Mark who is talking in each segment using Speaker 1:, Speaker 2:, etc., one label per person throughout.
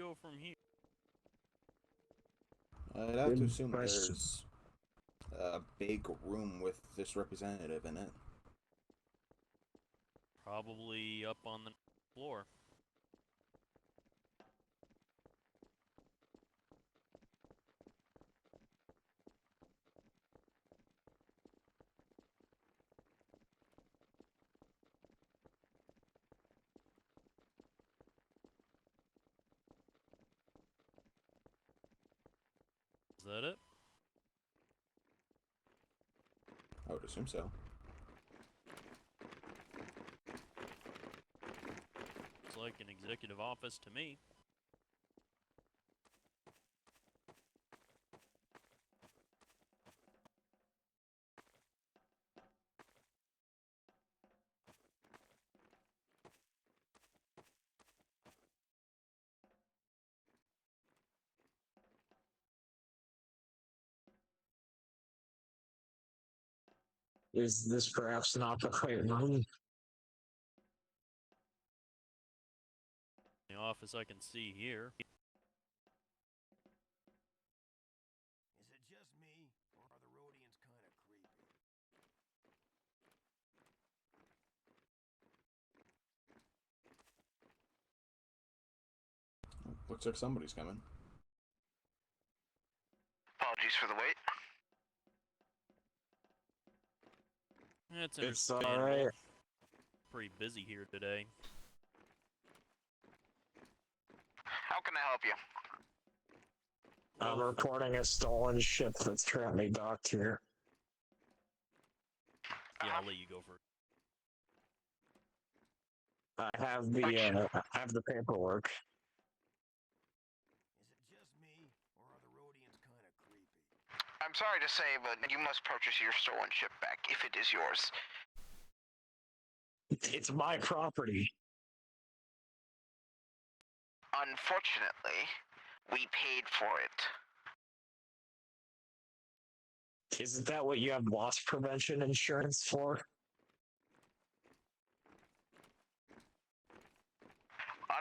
Speaker 1: go from here?
Speaker 2: I'd have to
Speaker 3: Good
Speaker 2: assume
Speaker 3: question.
Speaker 2: there's a big room with this representative in it.
Speaker 1: Probably up on the floor. Is that it?
Speaker 2: I would assume so.
Speaker 1: It's like an executive office to me.
Speaker 3: Is this perhaps not the right room?
Speaker 1: The office I can see here.
Speaker 4: Is it just me, or are the Rhodians kind of creepy?
Speaker 2: Looks like somebody's coming.
Speaker 5: Apologies for the wait.
Speaker 1: It's
Speaker 3: It's
Speaker 1: understandable.
Speaker 3: alright.
Speaker 1: Pretty busy here today.
Speaker 5: How can I help you?
Speaker 3: I'm
Speaker 1: Well,
Speaker 3: reporting a stolen ship that's currently docked here.
Speaker 1: yeah, I'll let you go first.
Speaker 3: I have the paperwork.
Speaker 4: Is it just me, or are the Rhodians kind of creepy?
Speaker 5: I'm sorry to say, but you must purchase your stolen ship back, if it is yours.
Speaker 3: It's my property.
Speaker 5: Unfortunately, we paid for it.
Speaker 3: Isn't that what you have loss prevention insurance for?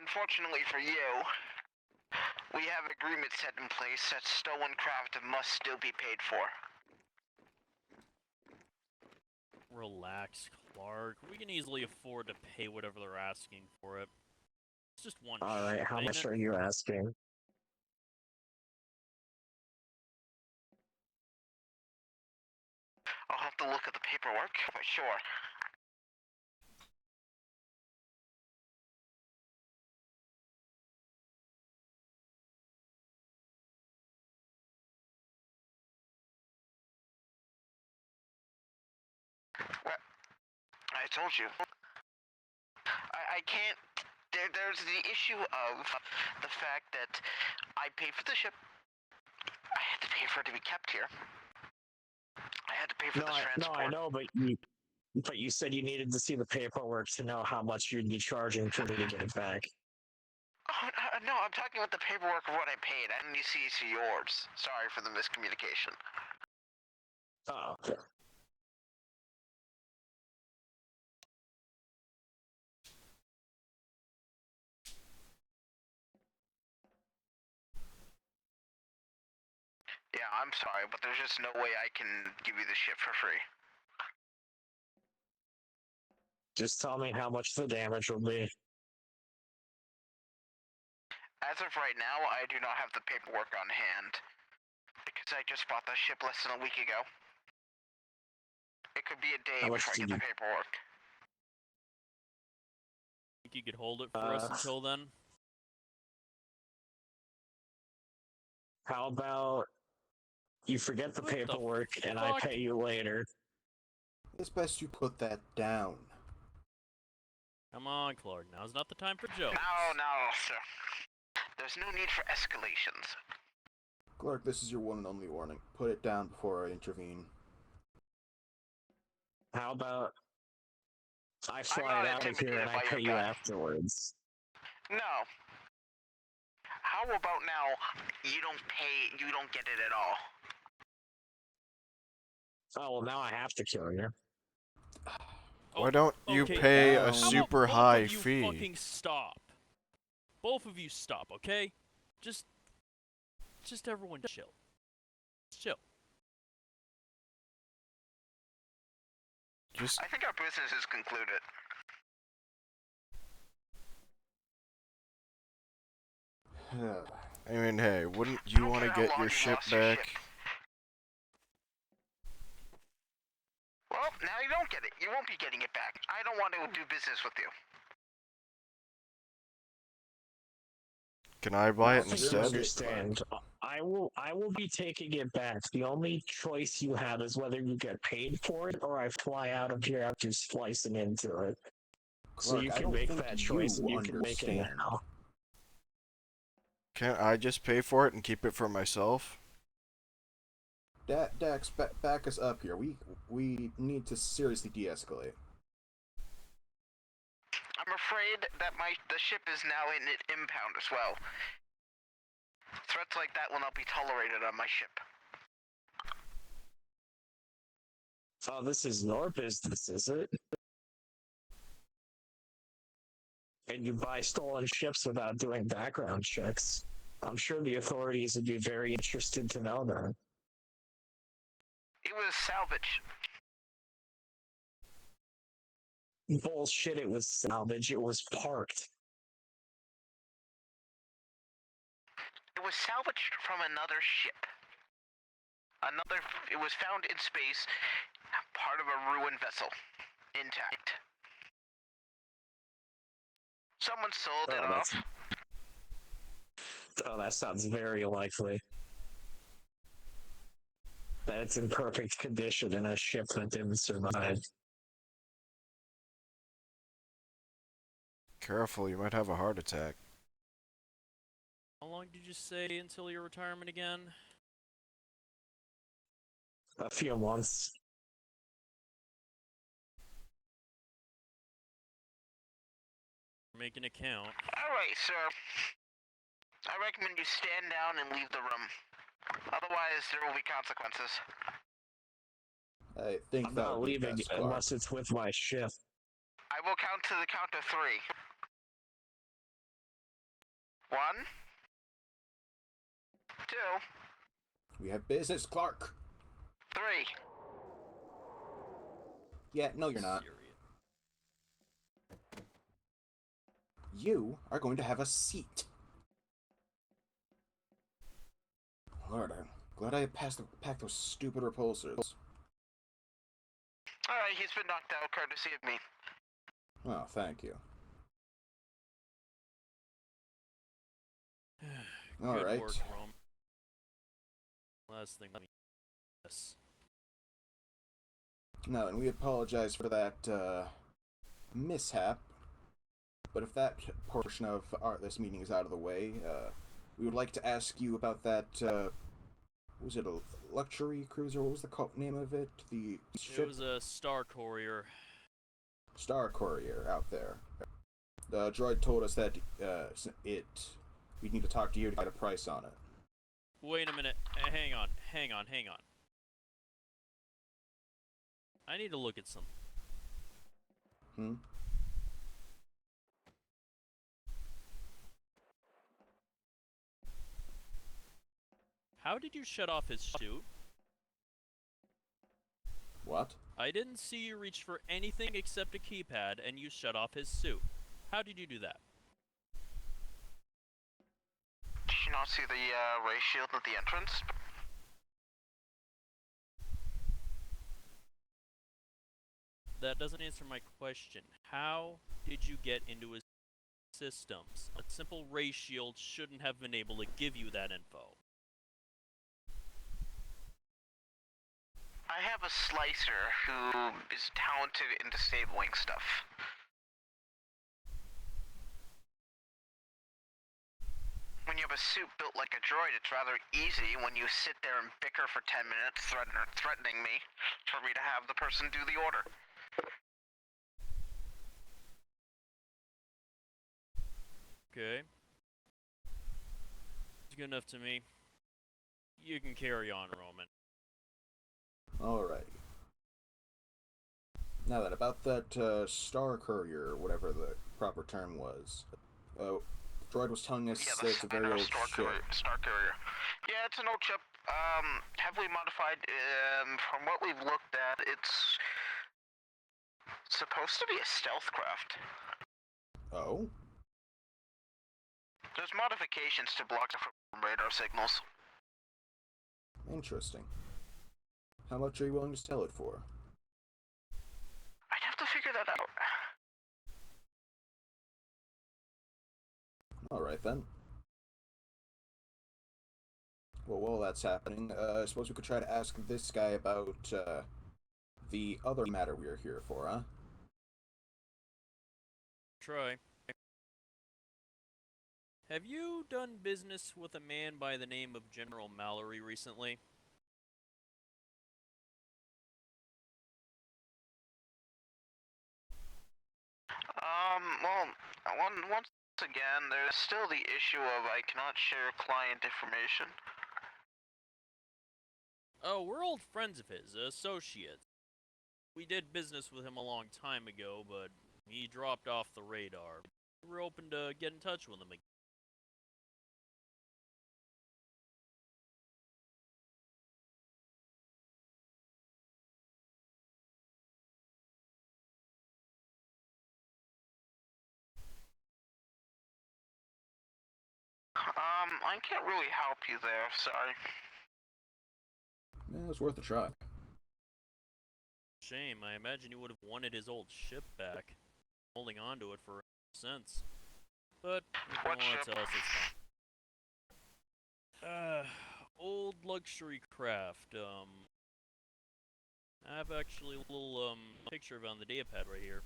Speaker 5: Unfortunately for you, we have an agreement set in place that stolen craft must still be paid for.
Speaker 1: Relax, Clark. We can easily afford to pay whatever they're asking for it. It's just one
Speaker 3: Alright,
Speaker 1: ship,
Speaker 3: how
Speaker 1: ain't
Speaker 3: much
Speaker 1: it?
Speaker 3: are you asking?
Speaker 5: I'll have to look at the paperwork, but sure. Well, I told you. I can't. There's the issue of the fact that I paid for the ship. I had to pay for it to be kept here. I had to pay for the transport.
Speaker 3: I know, but you said you needed to see the paperwork to know how much you'd be charging for me to get it back.
Speaker 5: Oh, no, I'm talking about the paperwork of what I paid. I didn't see it's yours. Sorry for the miscommunication.
Speaker 3: Oh, okay.
Speaker 5: Yeah, I'm sorry, but there's just no way I can give you the ship for free.
Speaker 3: Just tell me how much the damage will be.
Speaker 5: As of right now, I do not have the paperwork on hand. Because I just bought the ship less than a week ago. It could be a day
Speaker 3: How much
Speaker 5: before I
Speaker 3: did
Speaker 5: get the
Speaker 3: you-
Speaker 5: paperwork.
Speaker 1: Think you could hold it for us until then?
Speaker 3: How about you forget the
Speaker 1: What the
Speaker 3: paperwork and I
Speaker 1: fuck?
Speaker 3: pay you later?
Speaker 2: It's best you put that down.
Speaker 1: Come on, Clark. Now's not the time for jokes.
Speaker 5: No, sir. There's no need for escalations.
Speaker 2: Clark, this is your one and only warning. Put it down before I intervene.
Speaker 3: How about I fly
Speaker 5: not
Speaker 3: it out of here
Speaker 5: intimidated
Speaker 3: and I
Speaker 5: by your
Speaker 3: pay you
Speaker 5: gun.
Speaker 3: afterwards?
Speaker 5: No. How about now, you don't get it at all?
Speaker 3: Oh, well, now I have to kill you.
Speaker 6: Why don't you
Speaker 1: okay,
Speaker 6: pay
Speaker 2: how
Speaker 6: a
Speaker 2: about
Speaker 6: super
Speaker 1: both
Speaker 6: high
Speaker 1: of you
Speaker 6: fee?
Speaker 1: fucking stop. Both of you stop, okay? Just everyone chill. Chill.
Speaker 6: Just
Speaker 5: I think our business is concluded.
Speaker 6: I mean, hey, wouldn't you
Speaker 5: don't
Speaker 6: want to
Speaker 5: care how
Speaker 6: get
Speaker 5: long
Speaker 6: your
Speaker 5: you
Speaker 6: ship
Speaker 5: lost your
Speaker 6: back?
Speaker 5: ship. Well, now you don't get it. You won't be getting it back. I don't want to do business with you.
Speaker 6: Can I buy it
Speaker 3: I think you
Speaker 6: instead?
Speaker 3: understand. I will be taking it back. The only choice you have is whether you get paid for it or I fly out of here after slicing into it. So
Speaker 2: Clark,
Speaker 3: you
Speaker 2: I
Speaker 3: can
Speaker 2: don't
Speaker 3: make
Speaker 2: think
Speaker 3: that choice and
Speaker 2: you
Speaker 3: you can make it
Speaker 2: understand.
Speaker 3: now.
Speaker 6: Can't I just pay for it and keep it for myself?
Speaker 2: Dax, back us up here. We need to seriously de-escalate.
Speaker 5: I'm afraid that the ship is now in impound as well. Threats like that will not be tolerated on my ship.
Speaker 3: Oh, this is your business, is it? And you buy stolen ships without doing background checks. I'm sure the authorities would be very interested to know that.
Speaker 5: It was salvage.
Speaker 3: Bullshit, it was salvage, it was parked.
Speaker 5: It was salvaged from another ship. It was found in space, part of a ruined vessel, intact. Someone sold it off.
Speaker 3: Oh, that sounds very likely. That it's in perfect condition in a ship that didn't survive.
Speaker 6: Careful, you might have a heart attack.
Speaker 1: How long did you say until your retirement again?
Speaker 3: A few months.
Speaker 1: Making a count.
Speaker 5: Alright, sir. I recommend you stand down and leave the room. Otherwise, there will be consequences.
Speaker 2: I think
Speaker 3: I'm
Speaker 2: that
Speaker 3: not
Speaker 2: would be
Speaker 3: leaving
Speaker 2: best, Clark.
Speaker 3: unless it's with my ship.
Speaker 5: I will count to the count of 3. 1, 2,
Speaker 2: We have business, Clark.
Speaker 5: 3.
Speaker 2: Yeah, no, you're not.
Speaker 1: Serious.
Speaker 2: You are going to have a seat. Lord, I'm glad I packed those stupid repulsors.
Speaker 5: Alright, he's been knocked out courtesy of me.
Speaker 2: Oh, thank you. All
Speaker 1: Good
Speaker 2: right.
Speaker 1: work, Rome. Last thing. Yes.
Speaker 2: No, and we apologize for that mishap. But if that portion of this meeting is out of the way, we would like to ask you about that. Was it a luxury cruiser? What was the name of it? The ship?
Speaker 1: It was a Star Courier.
Speaker 2: Star Courier out there. The droid told us that we'd need to talk to you to get a price on it.
Speaker 1: Wait a minute. Hang on. I need to look at something.
Speaker 2: Hmm?
Speaker 1: How did you shut off his suit?
Speaker 2: What?
Speaker 1: I didn't see you reach for anything except a keypad and you shut off his suit. How did you do that?
Speaker 5: Did you not see the ray shield at the entrance?
Speaker 1: That doesn't answer my question. How did you get into his systems? A simple ray shield shouldn't have been able to give you that info.
Speaker 5: I have a slicer who is talented in disabling stuff. When you have a suit built like a droid, it's rather easy when you sit there and bicker for 10 minutes threatening me for me to have the person do the order.
Speaker 1: Okay. It's good enough to me. You can carry on, Roman.
Speaker 2: Alright. Now then, about that Star Courier, or whatever the proper term was. droid was telling us
Speaker 5: Yeah,
Speaker 2: that it's a very old
Speaker 5: Star
Speaker 2: ship.
Speaker 5: Carrier. Yeah, it's an old ship. Heavily modified. From what we've looked at, it's supposed to be a stealth craft.
Speaker 2: Oh?
Speaker 5: There's modifications to block it from radar signals.
Speaker 2: Interesting. How much are you willing to sell it for?
Speaker 5: I'd have to figure that out.
Speaker 2: Alright then. Well, while that's happening, I suppose we could try to ask this guy about, the other matter we are here for, huh?
Speaker 1: Try. Have you done business with a man by the name of General Mallory recently?
Speaker 5: Well, once again, there's still the issue of I cannot share client information.
Speaker 1: Oh, we're old friends of his, associates. We did business with him a long time ago, but he dropped off the radar. We're open to get in touch with him again.
Speaker 5: I can't really help you there, sorry.
Speaker 2: Yeah, it's worth a try.
Speaker 1: Shame, I imagine he would have wanted his old ship back. Holding on to it for since. But if you
Speaker 5: What
Speaker 1: want
Speaker 5: ship?
Speaker 1: to tell us, it's fine. Old luxury craft, I have actually a little, picture of it on the datapad right here.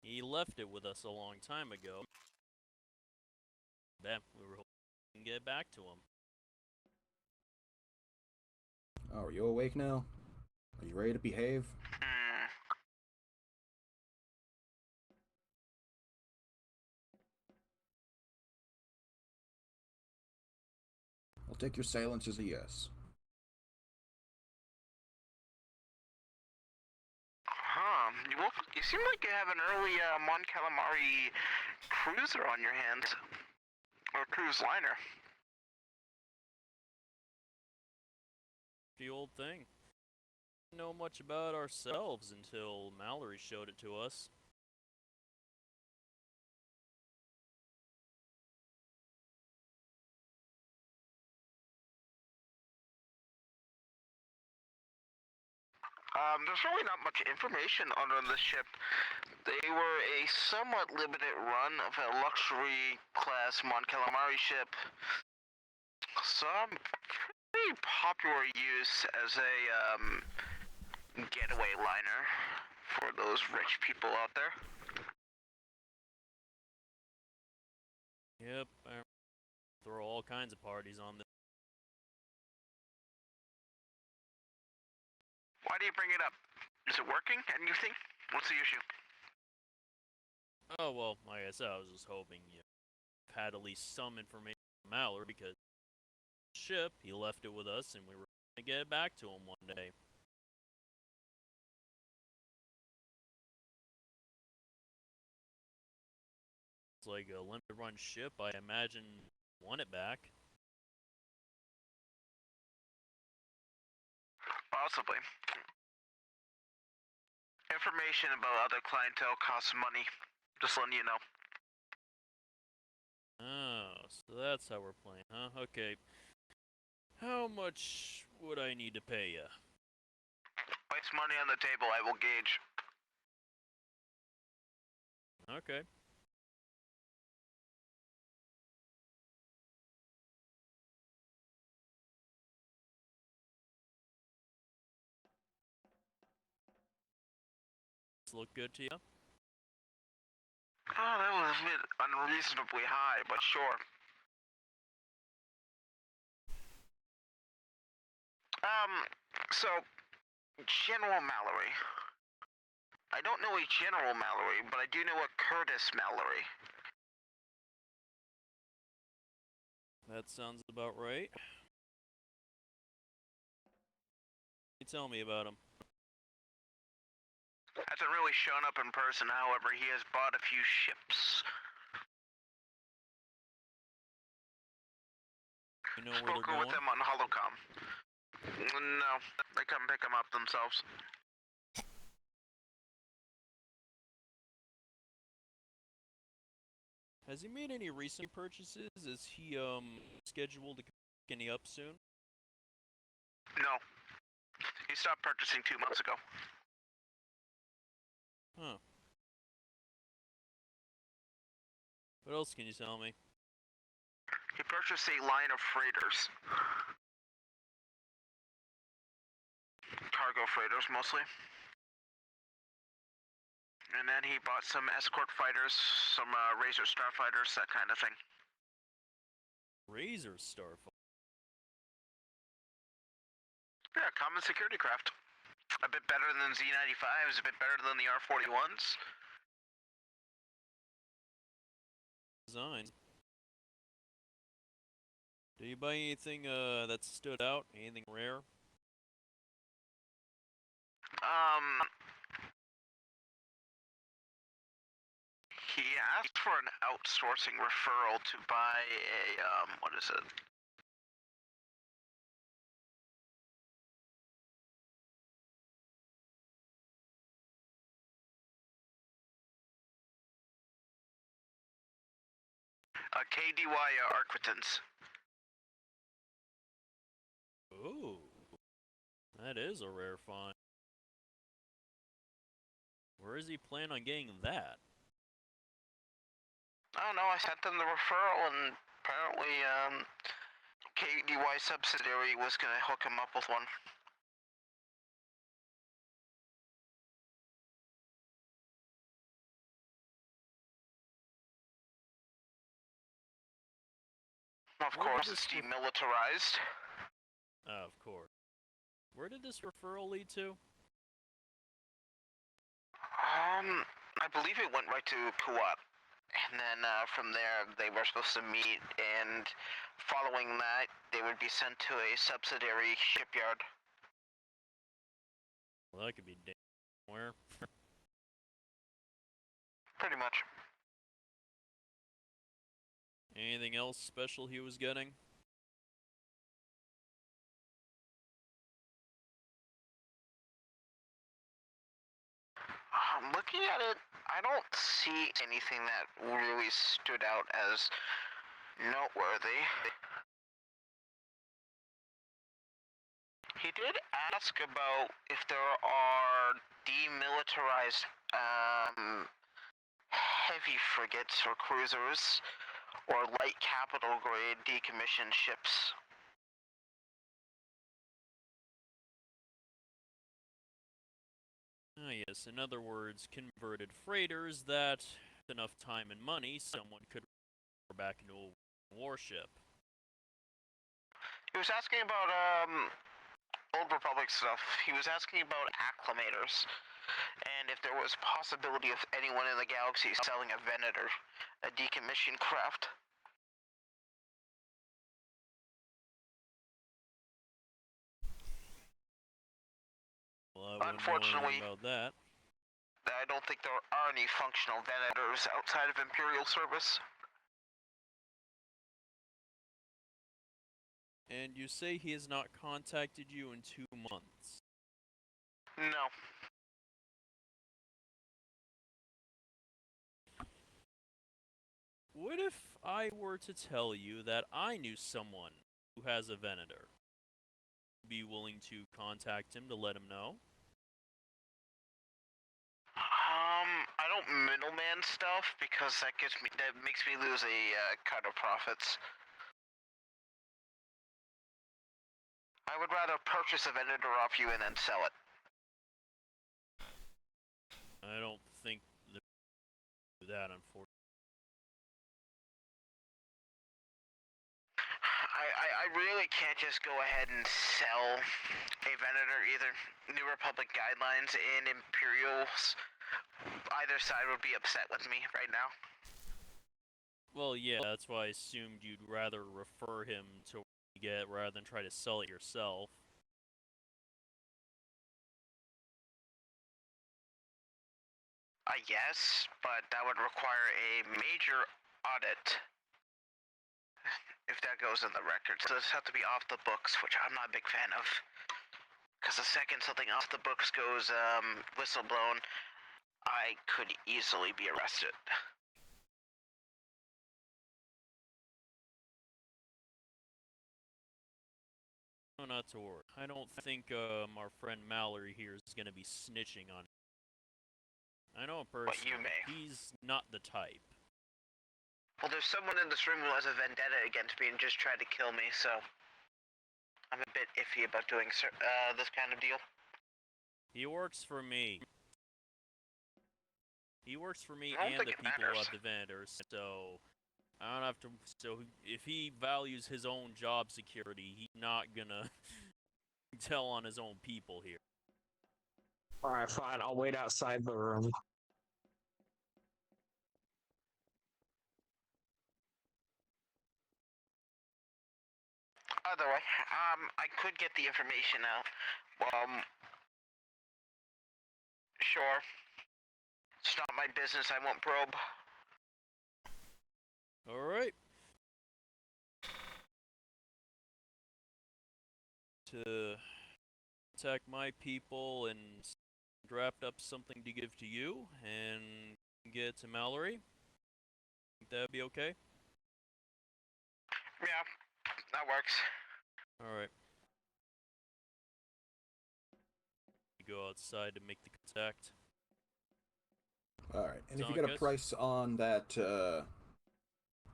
Speaker 1: He left it with us a long time ago. Bet we were hoping we can get back to him.
Speaker 2: Oh, are you awake now? Are you ready to behave? I'll take your silence as a yes.
Speaker 5: You seem like you have an early Mon Calamari cruiser on your hands. Or cruise liner.
Speaker 1: The old thing. Didn't know much about ourselves until Mallory showed it to us.
Speaker 5: There's really not much information on this ship. They were a somewhat limited run of a luxury class Mon Calamari ship. Some pretty popular use as a getaway liner for those rich people out there.
Speaker 1: Yep, I throw all kinds of parties on this.
Speaker 5: Why do you bring it up? Is it working? Anything? What's the issue?
Speaker 1: Oh, well, like I said, I was just hoping you had at least some information from Mallory, because ship, he left it with us, and we were going to get it back to him one day. It's like a limited run ship, I imagine want it back.
Speaker 5: Possibly. Information about other clientele costs money. Just letting you know.
Speaker 1: Oh, so that's how we're playing, huh? Okay. How much would I need to pay ya?
Speaker 5: Place money on the table, I will gauge.
Speaker 1: Okay. This look good to you?
Speaker 5: Oh, that was a bit unreasonably high, but sure. So, General Mallory. I don't know a General Mallory, but I do know a Curtis Mallory.
Speaker 1: That sounds about right. You tell me about him.
Speaker 5: Hasn't really shown up in person, however, he has bought a few ships.
Speaker 1: You know where they're
Speaker 5: Spoken with
Speaker 1: going?
Speaker 5: them on Holocom. No, they come pick him up themselves.
Speaker 1: Has he made any recent purchases? Is he scheduled to pick any up soon?
Speaker 5: No. He stopped purchasing 2 months ago.
Speaker 1: Huh. What else can you tell me?
Speaker 5: He purchased a line of freighters. Cargo freighters, mostly. And then he bought some escort fighters, some Razor starfighters, that kind of thing.
Speaker 1: Razor Starfighter.
Speaker 5: Yeah, common security craft. A bit better than Z95s, a bit better than the R41s.
Speaker 1: Design. Did you buy anything that stood out? Anything rare?
Speaker 5: He asked for an outsourcing referral to buy a, what is it? A KDY Arquitans.
Speaker 1: Ooh. That is a rare find. Where is he planning on getting that?
Speaker 5: I don't know, I sent them the referral and apparently, KDY subsidiary was gonna hook him up with one. Of
Speaker 1: Where did
Speaker 5: course,
Speaker 1: this
Speaker 5: it's
Speaker 1: ref-
Speaker 5: demilitarized.
Speaker 1: Of course. Where did this referral lead to?
Speaker 5: I believe it went right to Kuwait. And then from there, they were supposed to meet, and following that, they would be sent to a subsidiary shipyard.
Speaker 1: Well, that could be where?
Speaker 5: Pretty much.
Speaker 1: Anything else special he was getting?
Speaker 5: Looking at it, I don't see anything that really stood out as noteworthy. He did ask about if there are demilitarized heavy frigates or cruisers or light capital grade decommissioned ships.
Speaker 1: Ah, yes. In other words, converted freighters that, with enough time and money, someone could back into a warship.
Speaker 5: He was asking about Old Republic stuff. He was asking about acclimators, and if there was possibility of anyone in the galaxy selling a Venator, a decommissioned craft.
Speaker 1: Well, I wouldn't know
Speaker 5: Unfortunately,
Speaker 1: anything about that.
Speaker 5: I don't think there are any functional Venators outside of Imperial service.
Speaker 1: And you say he has not contacted you in 2 months.
Speaker 5: No.
Speaker 1: What if I were to tell you that I knew someone who has a Venator? Be willing to contact him to let him know?
Speaker 5: I don't middleman stuff because that makes me lose a cut of profits. I would rather purchase a Venator off you and then sell it.
Speaker 1: I don't think that, unfortunately.
Speaker 5: I really can't just go ahead and sell a Venator either. New Republic guidelines and Imperials either side would be upset with me right now.
Speaker 1: Well, yeah, that's why I assumed you'd rather refer him to what you get rather than try to sell it yourself.
Speaker 5: I guess, but that would require a major audit if that goes in the records. So this have to be off the books, which I'm not a big fan of. Because the second something off the books goes whistleblown, I could easily be arrested.
Speaker 1: No, not to worry. I don't think our friend Mallory here is going to be snitching on him. I know him
Speaker 5: But you
Speaker 1: personally.
Speaker 5: may.
Speaker 1: He's not the type.
Speaker 5: Well, there's someone in this room who has a vendetta against me and just tried to kill me, so I'm a bit iffy about doing this kind of deal.
Speaker 1: He works for me. He works for me
Speaker 5: I don't
Speaker 1: and
Speaker 5: think
Speaker 1: the
Speaker 5: it
Speaker 1: people
Speaker 5: matters.
Speaker 1: at the vendors, so I don't have to. So if he values his own job security, he's not gonna tell on his own people here.
Speaker 3: Alright, fine. I'll wait outside the room.
Speaker 5: Either way, I could get the information out. Sure. It's not my business, I won't probe.
Speaker 1: Alright. To attack my people and draft up something to give to you and get it to Mallory. Think that'd be okay?
Speaker 5: Yeah, that works.
Speaker 1: Alright. You go outside to make the contact.
Speaker 2: Alright, and if you
Speaker 1: Sound
Speaker 2: get a
Speaker 1: good?
Speaker 2: price on that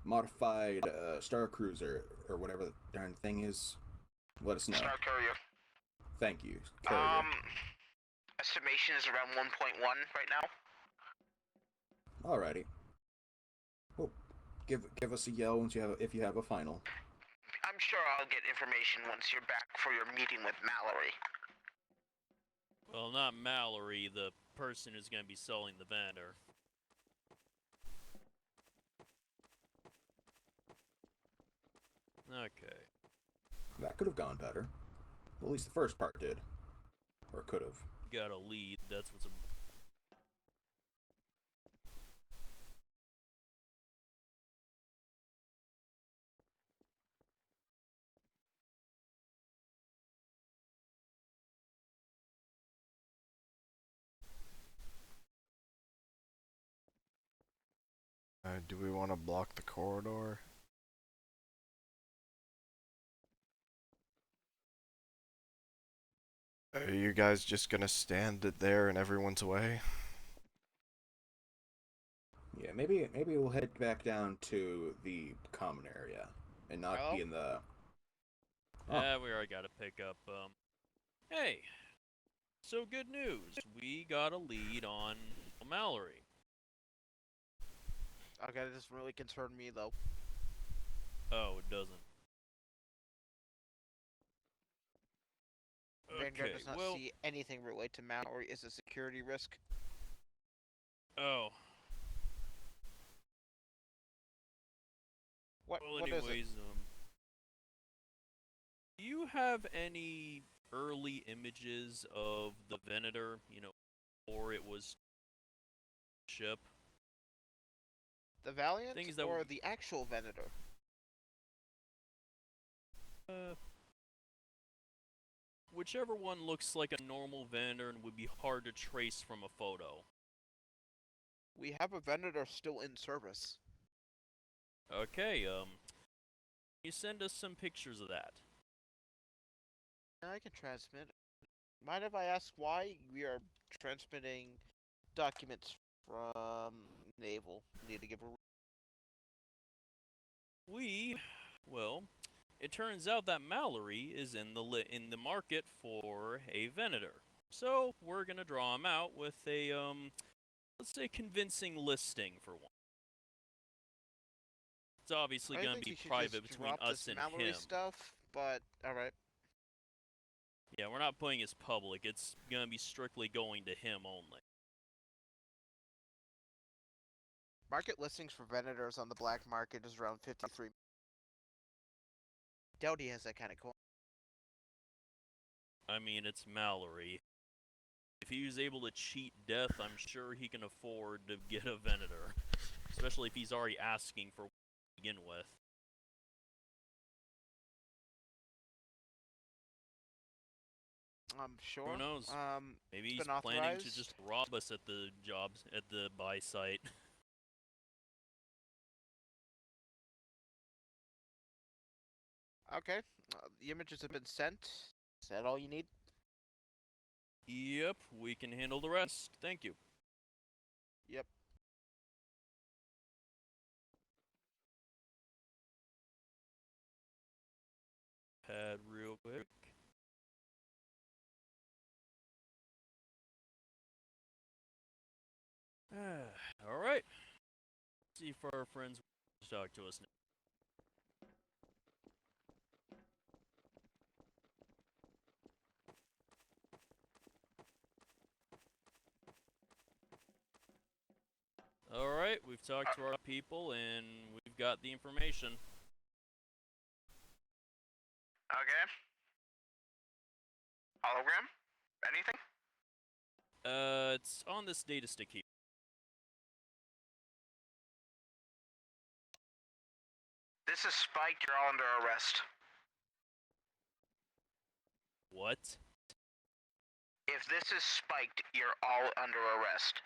Speaker 2: modified Star Cruiser, or whatever the darn thing is, let us know.
Speaker 5: Star Courier.
Speaker 2: Thank you, Courier.
Speaker 5: Estimation is around 1.1 right now.
Speaker 2: Alrighty. Well, give us a yell once if you have a final.
Speaker 5: I'm sure I'll get information once you're back for your meeting with Mallory.
Speaker 1: Well, not Mallory, the person who's going to be selling the vendor. Okay.
Speaker 2: That could have gone better. At least the first part did. Or could have.
Speaker 1: Got a lead, that's what's...
Speaker 6: Do we want to block the corridor? Are you guys just gonna stand it there in everyone's way?
Speaker 2: Yeah, maybe we'll head back down to the common area and not be in the.
Speaker 1: Yeah, we already got to pick up, Hey! So good news. We got a lead on Mallory.
Speaker 7: Okay, that doesn't really concern me though.
Speaker 1: Oh, it doesn't.
Speaker 7: Vanguard
Speaker 1: Okay,
Speaker 7: does not
Speaker 1: well...
Speaker 7: see anything related to Mallory as a security risk.
Speaker 1: Oh.
Speaker 7: What?
Speaker 1: Well,
Speaker 7: What is it?
Speaker 1: anyways, do you have any early images of the Venator, you know, before it was ship?
Speaker 7: The Valiant
Speaker 1: Things that
Speaker 7: or
Speaker 1: would-
Speaker 7: the actual Venator?
Speaker 1: Whichever one looks like a normal Venator and would be hard to trace from a photo.
Speaker 7: We have a Venator still in service.
Speaker 1: Okay, you send us some pictures of that.
Speaker 7: I can transmit. Mind if I ask why we are transmitting documents from Naval? Need to give a.
Speaker 1: Well, it turns out that Mallory is in the market for a Venator. So, we're gonna draw him out with a, let's say convincing listing for one. It's obviously
Speaker 7: I
Speaker 1: gonna
Speaker 7: think
Speaker 1: be
Speaker 7: you should
Speaker 1: private
Speaker 7: just
Speaker 1: between
Speaker 7: drop
Speaker 1: us
Speaker 7: this
Speaker 1: and
Speaker 7: Mallory
Speaker 1: him.
Speaker 7: stuff, but alright.
Speaker 1: Yeah, we're not putting his public. It's gonna be strictly going to him only.
Speaker 7: Market listings for Venators on the black market is around 53. Doubt he has that kind of coin.
Speaker 1: I mean, it's Mallory. If he was able to cheat death, I'm sure he can afford to get a Venator. Especially if he's already asking for one to begin with.
Speaker 7: Sure.
Speaker 1: Who knows? Maybe
Speaker 7: it's
Speaker 1: he's
Speaker 7: been
Speaker 1: planning to
Speaker 7: authorized.
Speaker 1: just rob us at the jobs, at the buy site.
Speaker 7: Okay. The images have been sent. Is that all you need?
Speaker 1: Yep, we can handle the rest. Thank you.
Speaker 7: Yep.
Speaker 1: Pad real quick. Alright. See if our friends will talk to us now. Alright, we've talked to our people and we've got the information.
Speaker 5: Okay. Hologram? Anything?
Speaker 1: It's on this data stick here.
Speaker 5: This is spiked. You're all under arrest.
Speaker 1: What?
Speaker 5: If this is spiked, you're all under arrest.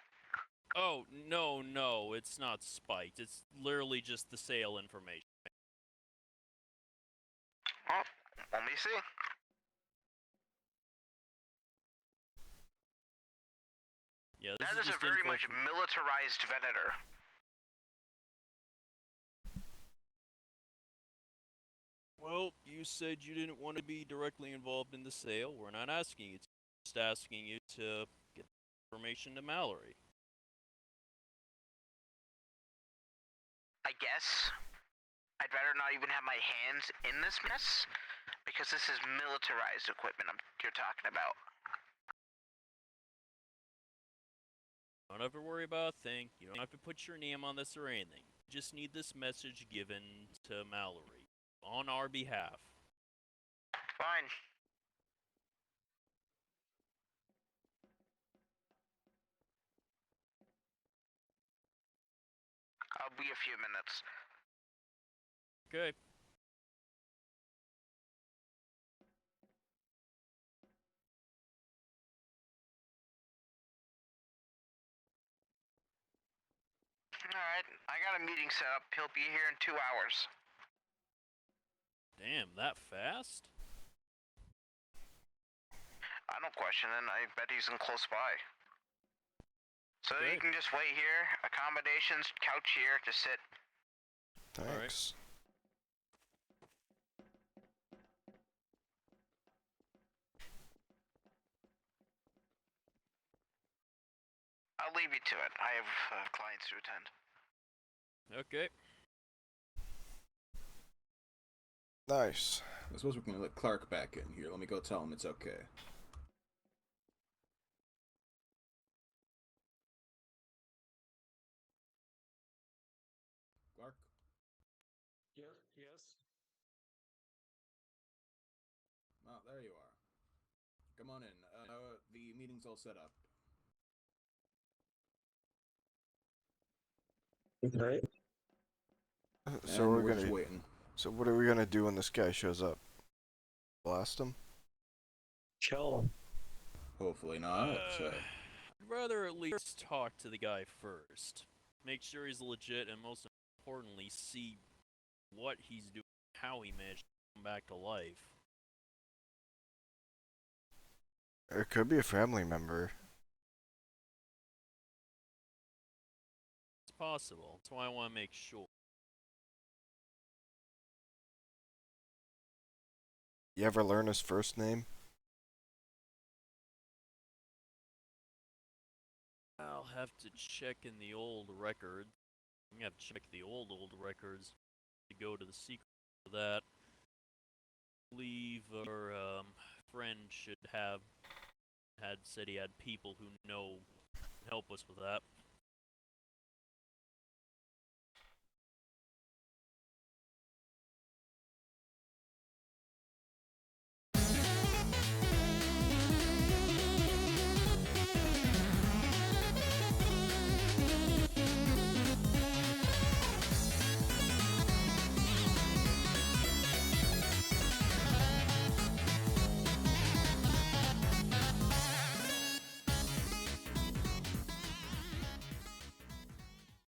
Speaker 1: Oh, no, it's not spiked. It's literally just the sale information.
Speaker 5: Oh, let me see.
Speaker 1: Yeah, this
Speaker 5: That
Speaker 1: is
Speaker 5: is a
Speaker 1: just
Speaker 5: very
Speaker 1: info
Speaker 5: much
Speaker 1: from-
Speaker 5: militarized Venator.
Speaker 1: Well, you said you didn't want to be directly involved in the sale. We're not asking you to. Just asking you to get information to Mallory.
Speaker 5: I guess. I'd rather not even have my hands in this mess, because this is militarized equipment you're talking about.
Speaker 1: Don't have to worry about a thing. You don't have to put your name on this or anything. You just need this message given to Mallory on our behalf.
Speaker 5: Fine. I'll be a few minutes.
Speaker 1: Okay.
Speaker 5: Alright, I got a meeting set up. He'll be here in 2 hours.
Speaker 1: Damn, that fast?
Speaker 5: I don't question it. I bet he's in close by. So you
Speaker 1: Good.
Speaker 5: can just wait here. Accommodations, couch here to sit.
Speaker 6: Thanks.
Speaker 5: I'll leave you to it. I have clients to attend.
Speaker 1: Okay.
Speaker 6: Nice.
Speaker 2: I suppose we can let Clark back in here. Let me go tell him it's okay. Clark?
Speaker 3: Yes.
Speaker 2: Oh, there you are. Come on in. The meeting's all set up.
Speaker 3: Right.
Speaker 6: So
Speaker 2: And
Speaker 6: we're
Speaker 2: just
Speaker 6: gonna.
Speaker 2: waiting.
Speaker 6: So what are we gonna do when this guy shows up? Blast him?
Speaker 3: Chill.
Speaker 2: Hopefully not.
Speaker 1: I'd rather at least talk to the guy first. Make sure he's legit, and most importantly, see what he's doing, how he managed to come back to life.
Speaker 6: It could be a family member.
Speaker 1: It's possible. That's why I want to make sure.
Speaker 6: You ever learn his first name?
Speaker 1: I'll have to check in the old records. I'm gonna have to check the old records to go to the secret for that. I believe our friend should have said he had people who know help us with that.